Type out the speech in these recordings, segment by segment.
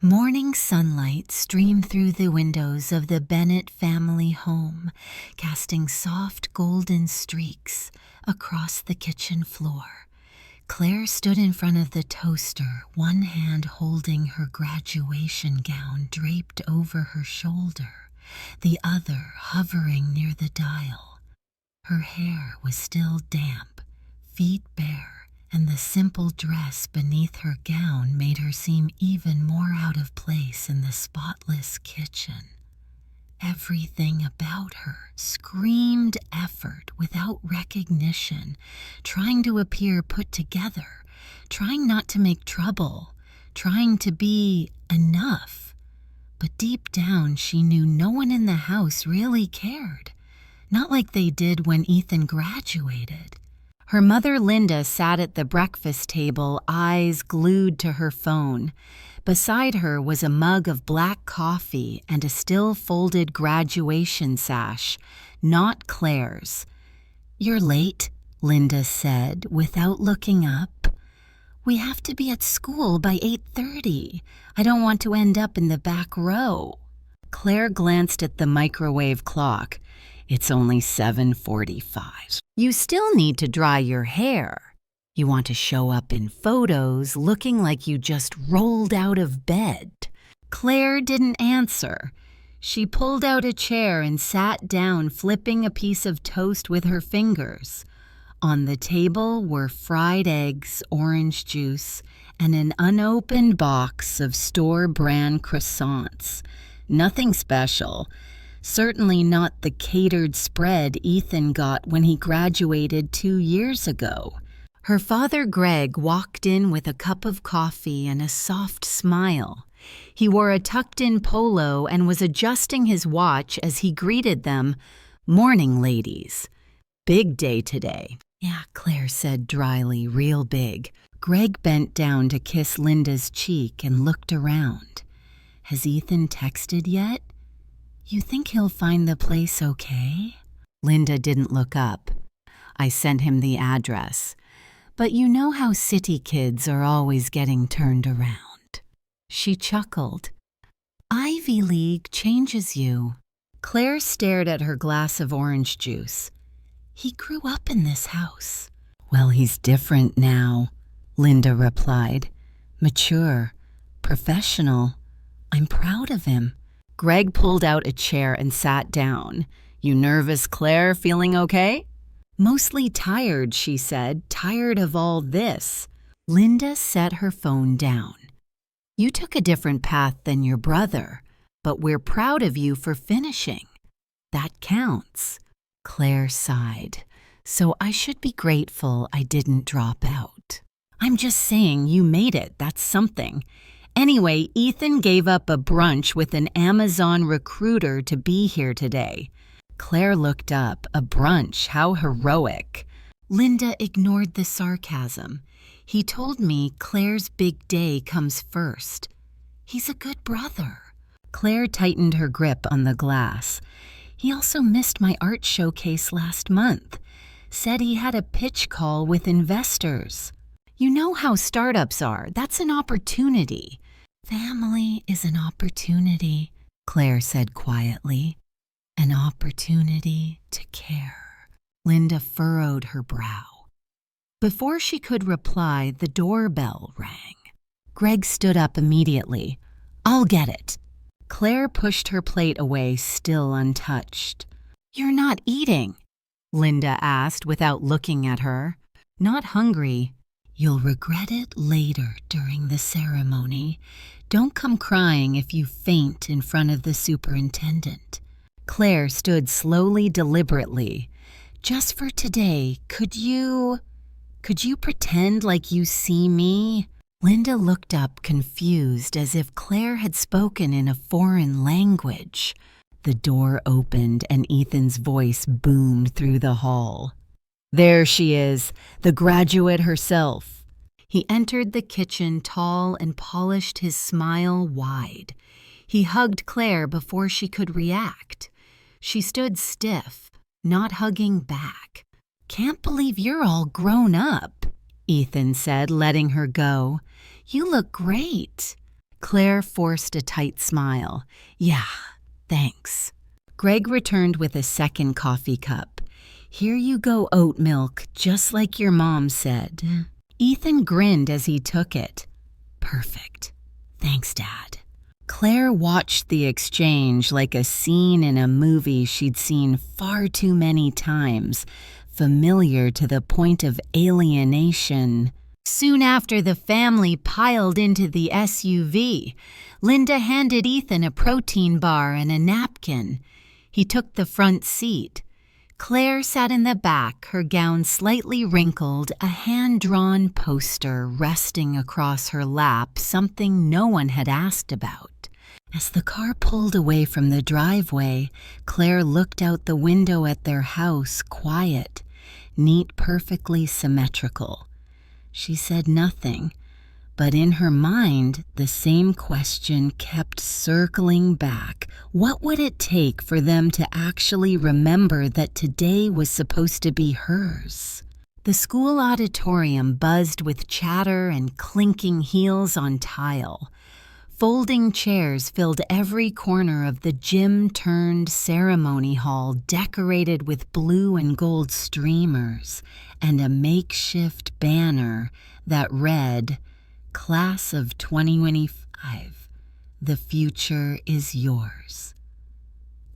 Morning sunlight streamed through the windows of the Bennett family home, casting soft golden streaks across the kitchen floor. Claire stood in front of the toaster, one hand holding her graduation gown draped over her shoulder, the other hovering near the dial. Her hair was still damp, feet bare, and the simple dress beneath her gown made her seem even more out of place in the spotless kitchen. Everything about her screamed effort without recognition, trying to appear put together, trying not to make trouble, trying to be enough. But deep down she knew no one in the house really cared, not like they did when Ethan graduated. Her mother Linda sat at the breakfast table, eyes glued to her phone. Beside her was a mug of black coffee and a still-folded graduation sash, not Claire's. "You're late," Linda said, without looking up. "We have to be at school by 8:30. I don't want to end up in the back row." Claire glanced at the microwave clock. "It's only 7:45. You still need to dry your hair. You want to show up in photos looking like you just rolled out of bed." Claire didn't answer. She pulled out a chair and sat down, flipping a piece of toast with her fingers. On the table were fried eggs, orange juice, and an unopened box of store-brand croissants. Nothing special. Certainly not the catered spread Ethan got when he graduated 2 years ago. Her father Greg walked in with a cup of coffee and a soft smile. He wore a tucked-in polo and was adjusting his watch as he greeted them. "Morning, ladies. Big day today." "Yeah," Claire said dryly, "real big." Greg bent down to kiss Linda's cheek and looked around. "Has Ethan texted yet? You think he'll find the place okay?" Linda didn't look up. "I sent him the address. But you know how city kids are always getting turned around." She chuckled. "Ivy League changes you." Claire stared at her glass of orange juice. "He grew up in this house." "Well, he's different now," Linda replied. "Mature, professional. I'm proud of him." Greg pulled out a chair and sat down. "You nervous, Claire? Feeling okay?" "Mostly tired," she said. "Tired of all this." Linda set her phone down. "You took a different path than your brother, but we're proud of you for finishing. That counts." Claire sighed. "So I should be grateful I didn't drop out." "I'm just saying you made it. That's something. Anyway, Ethan gave up a brunch with an Amazon recruiter to be here today." Claire looked up. A brunch? How heroic. Linda ignored the sarcasm. "He told me Claire's big day comes first. He's a good brother." Claire tightened her grip on the glass. "He also missed my art showcase last month. Said he had a pitch call with investors. You know how startups are. That's an opportunity." "Family is an opportunity," Claire said quietly. "An opportunity to care." Linda furrowed her brow. Before she could reply, the doorbell rang. Greg stood up immediately. "I'll get it." Claire pushed her plate away, still untouched. "You're not eating?" Linda asked without looking at her. "Not hungry." "You'll regret it later during the ceremony. Don't come crying if you faint in front of the superintendent." Claire stood slowly, deliberately. "Just for today, could you pretend like you see me?" Linda looked up, confused, as if Claire had spoken in a foreign language. The door opened and Ethan's voice boomed through the hall. "There she is, the graduate herself." He entered the kitchen, tall and polished, his smile wide. He hugged Claire before she could react. She stood stiff, not hugging back. "Can't believe you're all grown up," Ethan said, letting her go. "You look great." Claire forced a tight smile. Yeah, thanks. Greg returned with a second coffee cup. Here you go, oat milk, just like your mom said. Ethan grinned as he took it. Perfect. Thanks, Dad. Claire watched the exchange like a scene in a movie she'd seen far too many times, familiar to the point of alienation. Soon after the family piled into the SUV, Linda handed Ethan a protein bar and a napkin. He took the front seat. Claire sat in the back, her gown slightly wrinkled, a hand-drawn poster resting across her lap, something no one had asked about. As the car pulled away from the driveway, Claire looked out the window at their house, quiet, neat, perfectly symmetrical. She said nothing, but in her mind, the same question kept circling back. What would it take for them to actually remember that today was supposed to be hers? The school auditorium buzzed with chatter and clinking heels on tile. Folding chairs filled every corner of the gym-turned ceremony hall decorated with blue and gold streamers and a makeshift banner that read, Class of 2025, the future is yours.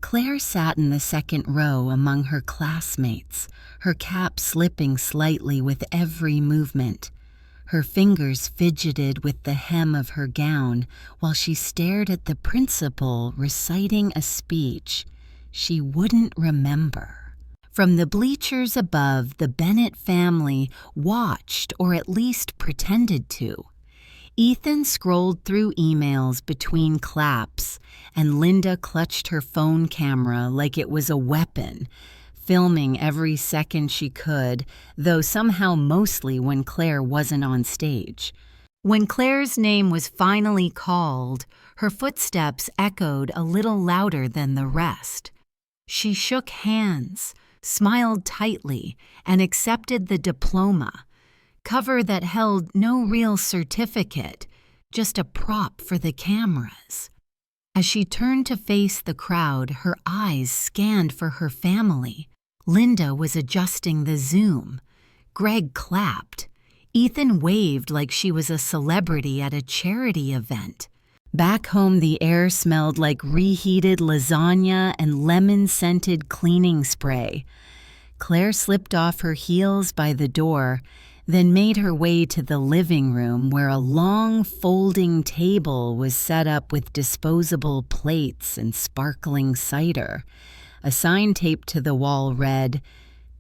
Claire sat in the second row among her classmates, her cap slipping slightly with every movement. Her fingers fidgeted with the hem of her gown while she stared at the principal reciting a speech she wouldn't remember. From the bleachers above, the Bennett family watched, or at least pretended to. Ethan scrolled through emails between claps, and Linda clutched her phone camera like it was a weapon, filming every second she could, though somehow mostly when Claire wasn't on stage. When Claire's name was finally called, her footsteps echoed a little louder than the rest. She shook hands, smiled tightly, and accepted the diploma, cover that held no real certificate, just a prop for the cameras. As she turned to face the crowd, her eyes scanned for her family. Linda was adjusting the zoom. Greg clapped. Ethan waved like she was a celebrity at a charity event. Back home, the air smelled like reheated lasagna and lemon-scented cleaning spray. Claire slipped off her heels by the door, then made her way to the living room where a long folding table was set up with disposable plates and sparkling cider. A sign taped to the wall read,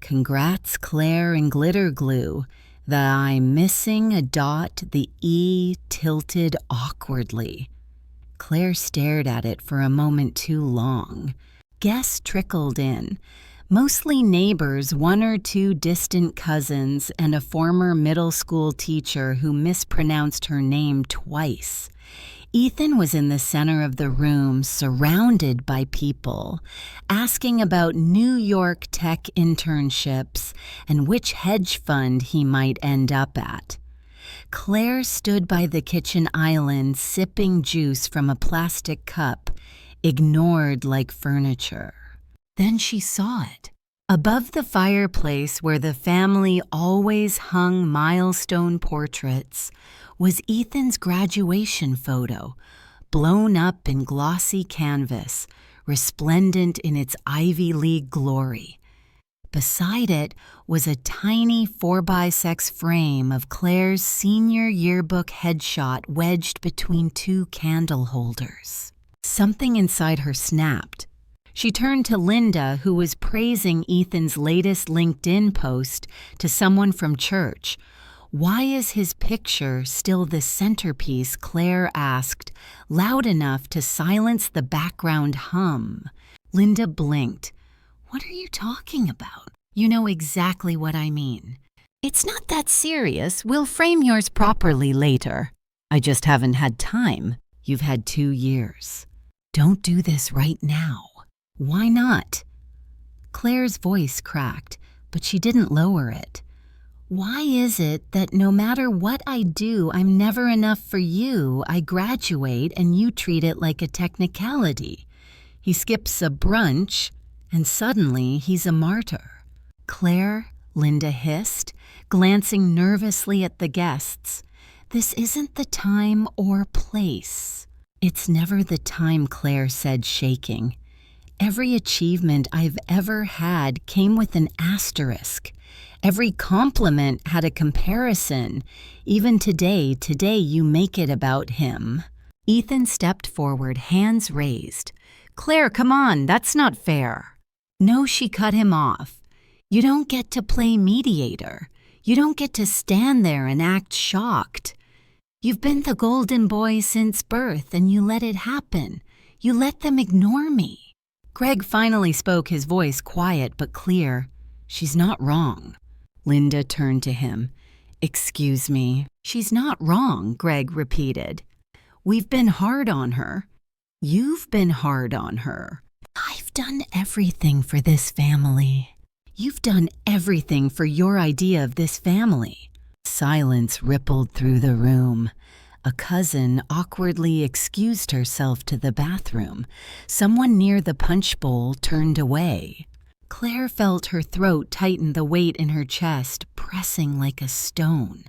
Congrats, Claire, in glitter glue. The I missing a dot, the E tilted awkwardly. Claire stared at it for a moment too long. Guests trickled in. Mostly neighbors, one or two distant cousins, and a former middle school teacher who mispronounced her name twice. Ethan was in the center of the room, surrounded by people, asking about New York tech internships and which hedge fund he might end up at. Claire stood by the kitchen island, sipping juice from a plastic cup, ignored like furniture. Then she saw it. Above the fireplace where the family always hung milestone portraits was Ethan's graduation photo, blown up in glossy canvas, resplendent in its Ivy League glory. Beside it was a tiny 4x6 frame of Claire's senior yearbook headshot wedged between two candle holders. Something inside her snapped. She turned to Linda, who was praising Ethan's latest LinkedIn post to someone from church. Why is his picture still the centerpiece? Claire asked, loud enough to silence the background hum. Linda blinked. What are you talking about? You know exactly what I mean. It's not that serious. We'll frame yours properly later. I just haven't had time. You've had 2 years. Don't do this right now. Why not? Claire's voice cracked, but she didn't lower it. Why is it that no matter what I do, I'm never enough for you? I graduate and you treat it like a technicality. He skips a brunch and suddenly he's a martyr. Claire, Linda hissed, glancing nervously at the guests. This isn't the time or place. It's never the time, Claire said, shaking. Every achievement I've ever had came with an asterisk. Every compliment had a comparison. Even today you make it about him. Ethan stepped forward, hands raised. Claire, come on, that's not fair. No, she cut him off. You don't get to play mediator. You don't get to stand there and act shocked. You've been the golden boy since birth, and you let it happen. You let them ignore me. Greg finally spoke, his voice quiet but clear. She's not wrong. Linda turned to him. Excuse me. She's not wrong, Greg repeated. We've been hard on her. You've been hard on her. I've done everything for this family. You've done everything for your idea of this family. Silence rippled through the room. A cousin awkwardly excused herself to the bathroom. Someone near the punch bowl turned away. Claire felt her throat tighten, the weight in her chest pressing like a stone.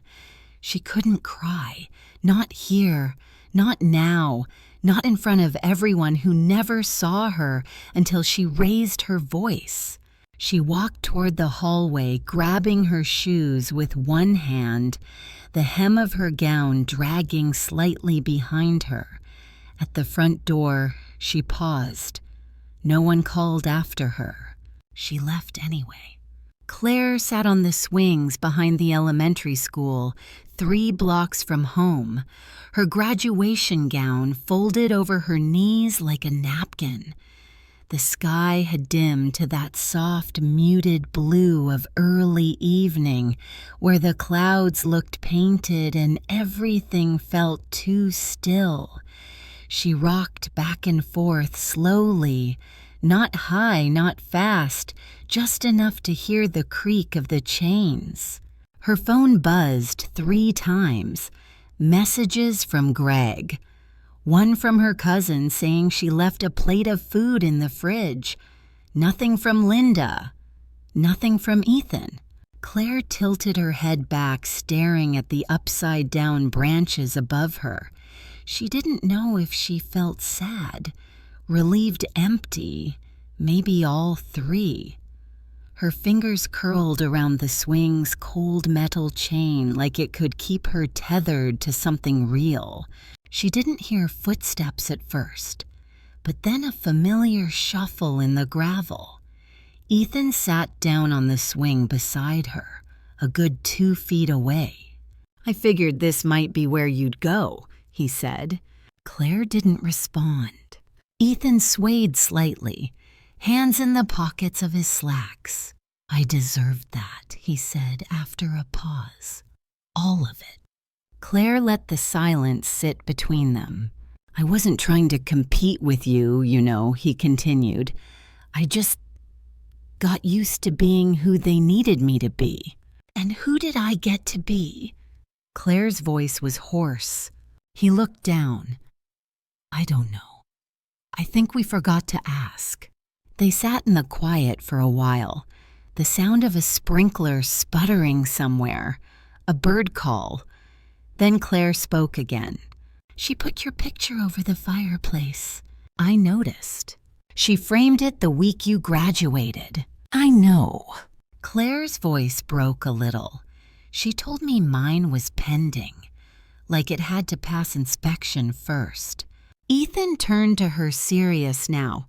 She couldn't cry. Not here. Not now. Not in front of everyone who never saw her until she raised her voice. She walked toward the hallway, grabbing her shoes with one hand, the hem of her gown dragging slightly behind her. At the front door, she paused. No one called after her. She left anyway. Claire sat on the swings behind the elementary school, 3 blocks from home, her graduation gown folded over her knees like a napkin. The sky had dimmed to that soft, muted blue of early evening, where the clouds looked painted and everything felt too still. She rocked back and forth slowly, not high, not fast, just enough to hear the creak of the chains. Her phone buzzed 3 times. Messages from Greg. One from her cousin saying she left a plate of food in the fridge. Nothing from Linda. Nothing from Ethan. Claire tilted her head back, staring at the upside-down branches above her. She didn't know if she felt sad, relieved, empty, maybe all 3. Her fingers curled around the swing's cold metal chain like it could keep her tethered to something real. She didn't hear footsteps at first, but then a familiar shuffle in the gravel. Ethan sat down on the swing beside her, a good 2 feet away. I figured this might be where you'd go, he said. Claire didn't respond. Ethan swayed slightly, hands in the pockets of his slacks. I deserved that, he said after a pause. All of it. Claire let the silence sit between them. I wasn't trying to compete with you, he continued. I just got used to being who they needed me to be. And who did I get to be? Claire's voice was hoarse. He looked down. I don't know. I think we forgot to ask. They sat in the quiet for a while. The sound of a sprinkler sputtering somewhere. A bird call. Then Claire spoke again. She put your picture over the fireplace. I noticed. She framed it the week you graduated. I know. Claire's voice broke a little. She told me mine was pending, like it had to pass inspection first. Ethan turned to her, serious now.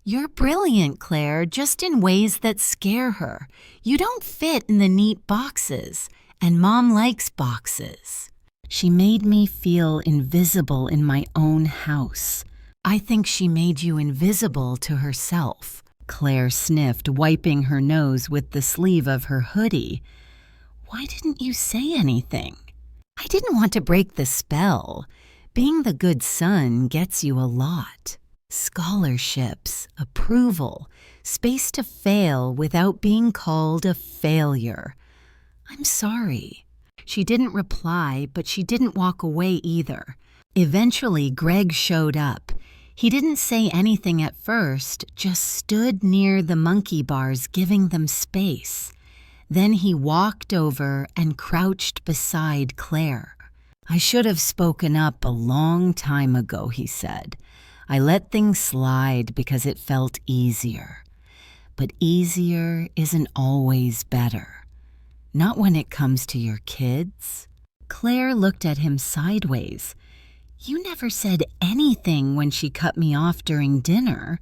You're brilliant, Claire, just in ways that scare her. You don't fit in the neat boxes, and Mom likes boxes. She made me feel invisible in my own house. I think she made you invisible to herself. Claire sniffed, wiping her nose with the sleeve of her hoodie. Why didn't you say anything? I didn't want to break the spell. Being the good son gets you a lot. Scholarships, approval, space to fail without being called a failure. "I'm sorry." She didn't reply, but she didn't walk away either. Eventually, Greg showed up. He didn't say anything at first, just stood near the monkey bars, giving them space. Then he walked over and crouched beside Claire. "I should have spoken up a long time ago," he said. "I let things slide because it felt easier. But easier isn't always better. Not when it comes to your kids." Claire looked at him sideways. "You never said anything when she cut me off during dinner,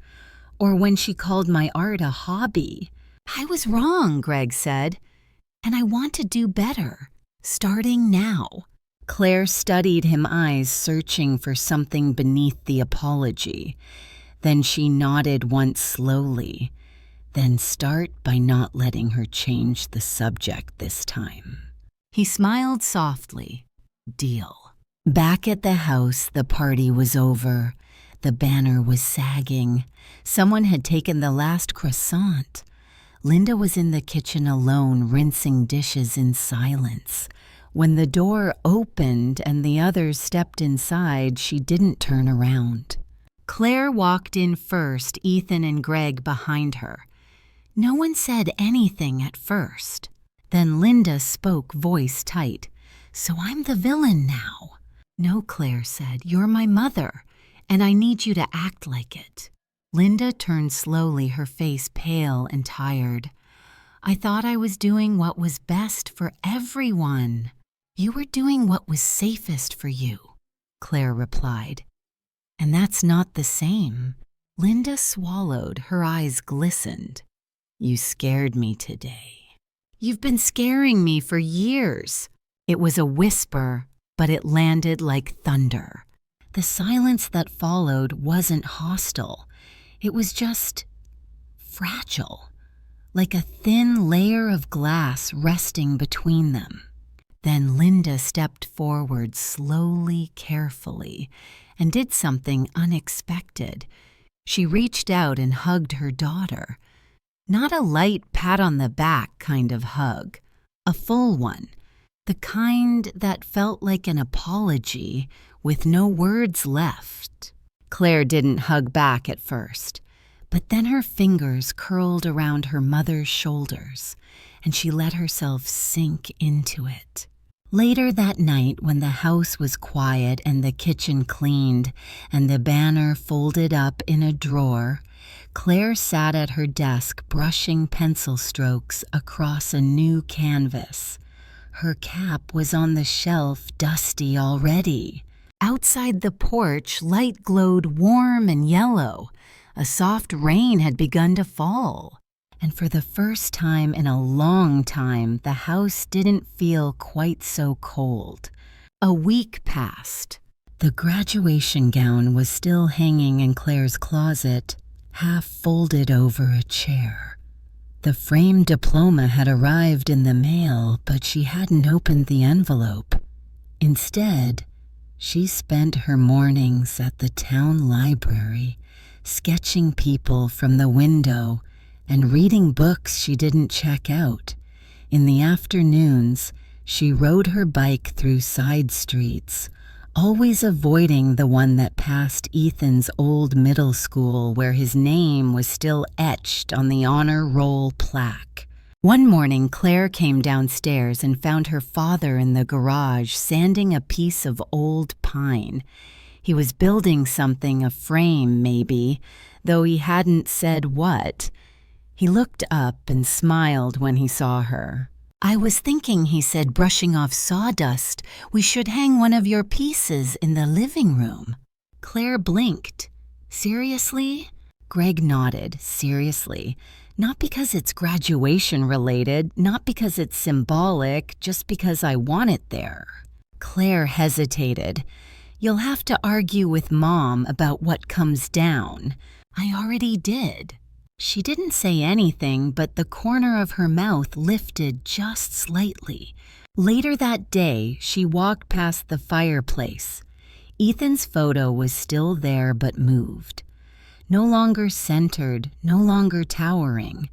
or when she called my art a hobby." "I was wrong," Greg said, "and I want to do better, starting now." Claire studied him, eyes searching for something beneath the apology. Then she nodded once slowly. "Then start by not letting her change the subject this time." He smiled softly. "Deal." Back at the house, the party was over. The banner was sagging. Someone had taken the last croissant. Linda was in the kitchen alone, rinsing dishes in silence. When the door opened and the others stepped inside, she didn't turn around. Claire walked in first, Ethan and Greg behind her. No one said anything at first. Then Linda spoke, voice tight. "So I'm the villain now." "No," Claire said, "you're my mother, and I need you to act like it." Linda turned slowly, her face pale and tired. "I thought I was doing what was best for everyone." "You were doing what was safest for you," Claire replied. "And that's not the same." Linda swallowed, her eyes glistened. "You scared me today." "You've been scaring me for years." It was a whisper, but it landed like thunder. The silence that followed wasn't hostile. It was just fragile, like a thin layer of glass resting between them. Then Linda stepped forward slowly, carefully, and did something unexpected. She reached out and hugged her daughter. Not a light pat on the back kind of hug, a full one. The kind that felt like an apology with no words left. Claire didn't hug back at first, but then her fingers curled around her mother's shoulders, and she let herself sink into it. Later that night, when the house was quiet and the kitchen cleaned and the banner folded up in a drawer, Claire sat at her desk brushing pencil strokes across a new canvas. Her cap was on the shelf, dusty already. Outside the porch, light glowed warm and yellow. A soft rain had begun to fall. And for the first time in a long time, the house didn't feel quite so cold. A week passed. The graduation gown was still hanging in Claire's closet, half folded over a chair. The framed diploma had arrived in the mail, but she hadn't opened the envelope. Instead, she spent her mornings at the town library, sketching people from the window and reading books she didn't check out. In the afternoons, she rode her bike through side streets, always avoiding the one that passed Ethan's old middle school where his name was still etched on the honor roll plaque. One morning, Claire came downstairs and found her father in the garage sanding a piece of old pine. He was building something, a frame maybe, though he hadn't said what. He looked up and smiled when he saw her. "I was thinking," he said, brushing off sawdust, "we should hang one of your pieces in the living room." Claire blinked. "Seriously?" Greg nodded. "Seriously. Not because it's graduation related, not because it's symbolic, just because I want it there." Claire hesitated. "You'll have to argue with Mom about what comes down." "I already did." She didn't say anything, but the corner of her mouth lifted just slightly. Later that day, she walked past the fireplace. Ethan's photo was still there but moved. No longer centered, no longer towering.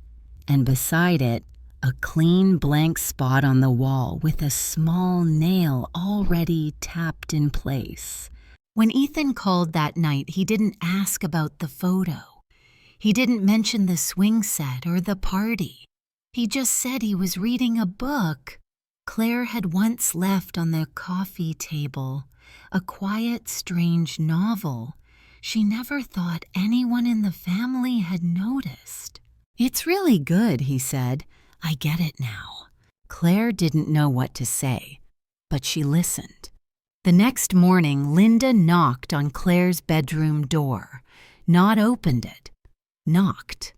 And beside it, a clean blank spot on the wall with a small nail already tapped in place. When Ethan called that night, he didn't ask about the photo. He didn't mention the swing set or the party. He just said he was reading a book Claire had once left on the coffee table, a quiet, strange novel she never thought anyone in the family had noticed. "It's really good," he said. "I get it now." Claire didn't know what to say, but she listened. The next morning, Linda knocked on Claire's bedroom door, not opened it, knocked.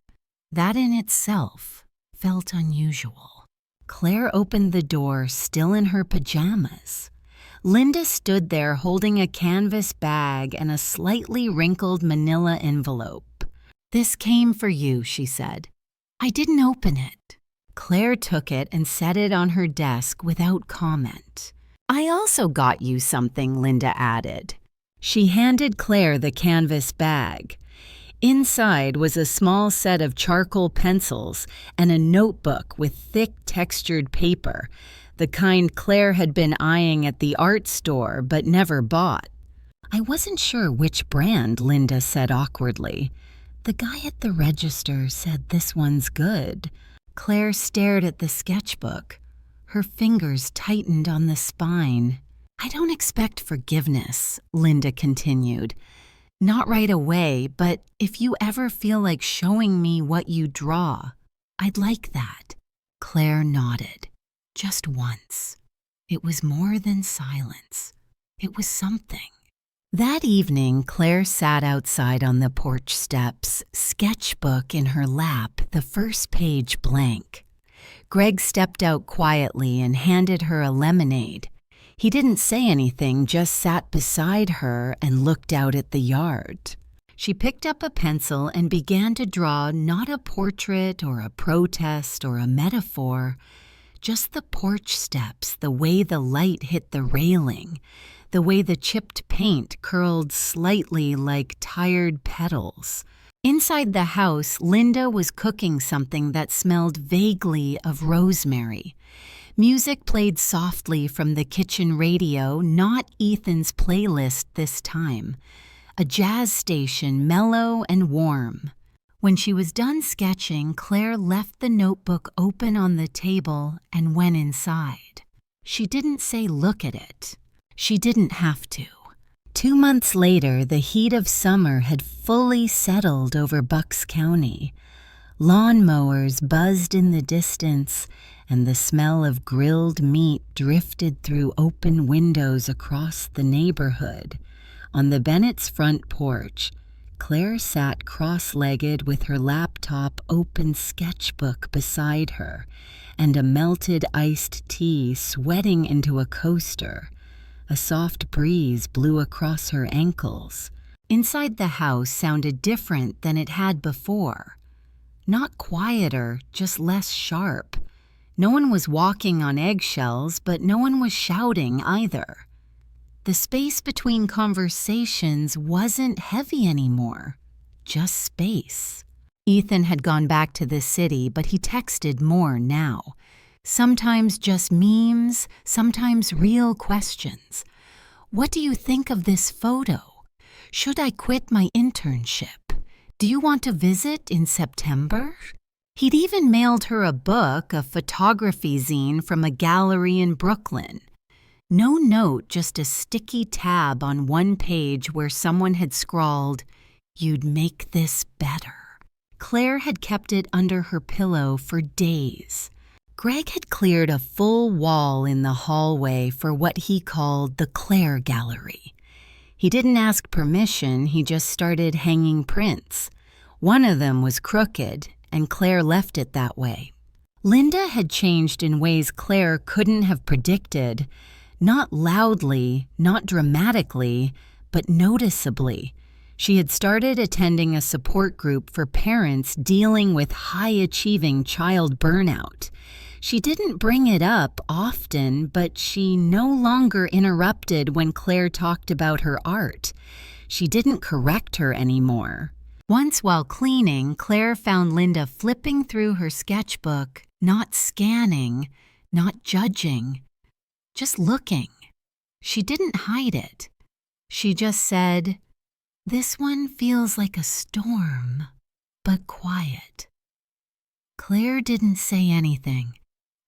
That in itself felt unusual. Claire opened the door, still in her pajamas. Linda stood there holding a canvas bag and a slightly wrinkled manila envelope. "This came for you," she said. "I didn't open it." Claire took it and set it on her desk without comment. "I also got you something," Linda added. She handed Claire the canvas bag. Inside was a small set of charcoal pencils and a notebook with thick textured paper, the kind Claire had been eyeing at the art store but never bought. "I wasn't sure which brand," Linda said awkwardly. "The guy at the register said this one's good." Claire stared at the sketchbook. Her fingers tightened on the spine. "I don't expect forgiveness," Linda continued. "Not right away, but if you ever feel like showing me what you draw, I'd like that." Claire nodded. Just once. It was more than silence. It was something. That evening, Claire sat outside on the porch steps, sketchbook in her lap, the first page blank. Greg stepped out quietly and handed her a lemonade. He didn't say anything, just sat beside her and looked out at the yard. She picked up a pencil and began to draw not a portrait or a protest or a metaphor, just the porch steps, the way the light hit the railing, the way the chipped paint curled slightly like tired petals. Inside the house, Linda was cooking something that smelled vaguely of rosemary. Music played softly from the kitchen radio, not Ethan's playlist this time. A jazz station, mellow and warm. When she was done sketching, Claire left the notebook open on the table and went inside. She didn't say look at it. She didn't have to. 2 months later, the heat of summer had fully settled over Bucks County. Lawnmowers buzzed in the distance, and the smell of grilled meat drifted through open windows across the neighborhood. On the Bennett's front porch, Claire sat cross-legged with her laptop open sketchbook beside her and a melted iced tea sweating into a coaster. A soft breeze blew across her ankles. Inside the house sounded different than it had before. Not quieter, just less sharp. No one was walking on eggshells, but no one was shouting either. The space between conversations wasn't heavy anymore, just space. Ethan had gone back to the city, but he texted more now. Sometimes just memes, sometimes real questions. "What do you think of this photo? Should I quit my internship? Do you want to visit in September?" He'd even mailed her a book, a photography zine from a gallery in Brooklyn. No note, just a sticky tab on one page where someone had scrawled, "You'd make this better." Claire had kept it under her pillow for days. Greg had cleared a full wall in the hallway for what he called the Claire Gallery. He didn't ask permission, he just started hanging prints. One of them was crooked, and Claire left it that way. Linda had changed in ways Claire couldn't have predicted. Not loudly, not dramatically, but noticeably. She had started attending a support group for parents dealing with high-achieving child burnout. She didn't bring it up often, but she no longer interrupted when Claire talked about her art. She didn't correct her anymore. Once while cleaning, Claire found Linda flipping through her sketchbook, not scanning, not judging, just looking. She didn't hide it. She just said, "This one feels like a storm, but quiet." Claire didn't say anything,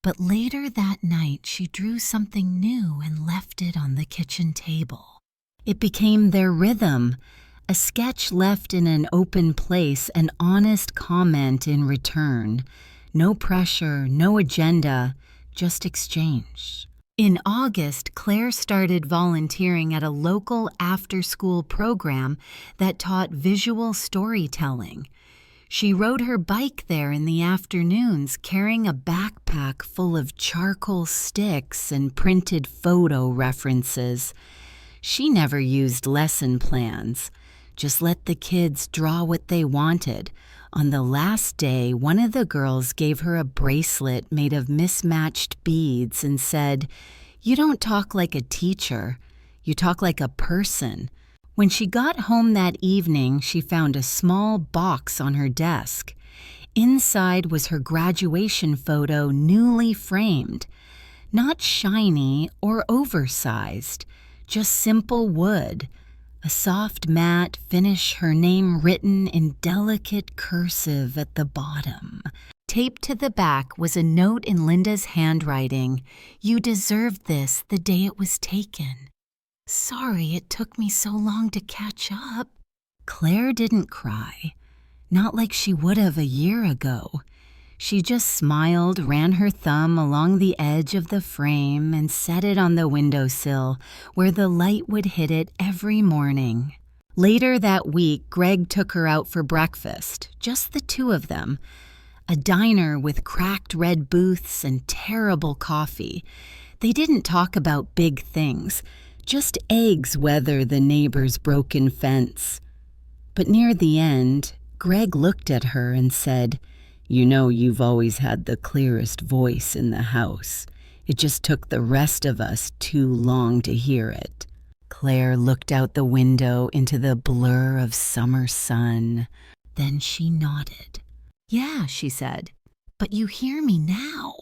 but later that night she drew something new and left it on the kitchen table. It became their rhythm, a sketch left in an open place, an honest comment in return. No pressure, no agenda, just exchange. In August, Claire started volunteering at a local after-school program that taught visual storytelling. She rode her bike there in the afternoons, carrying a backpack full of charcoal sticks and printed photo references. She never used lesson plans, just let the kids draw what they wanted. On the last day, one of the girls gave her a bracelet made of mismatched beads and said, "You don't talk like a teacher, you talk like a person." When she got home that evening, she found a small box on her desk. Inside was her graduation photo, newly framed. Not shiny or oversized, just simple wood. A soft matte finish, her name written in delicate cursive at the bottom. Taped to the back was a note in Linda's handwriting. "You deserved this the day it was taken. Sorry it took me so long to catch up." Claire didn't cry, not like she would have a year ago. She just smiled, ran her thumb along the edge of the frame, and set it on the windowsill where the light would hit it every morning. Later that week, Greg took her out for breakfast, just the two of them. A diner with cracked red booths and terrible coffee. They didn't talk about big things, just eggs weather the neighbor's broken fence. But near the end, Greg looked at her and said, "You know you've always had the clearest voice in the house. It just took the rest of us too long to hear it." Claire looked out the window into the blur of summer sun. Then she nodded. "Yeah," she said, "but you hear me now.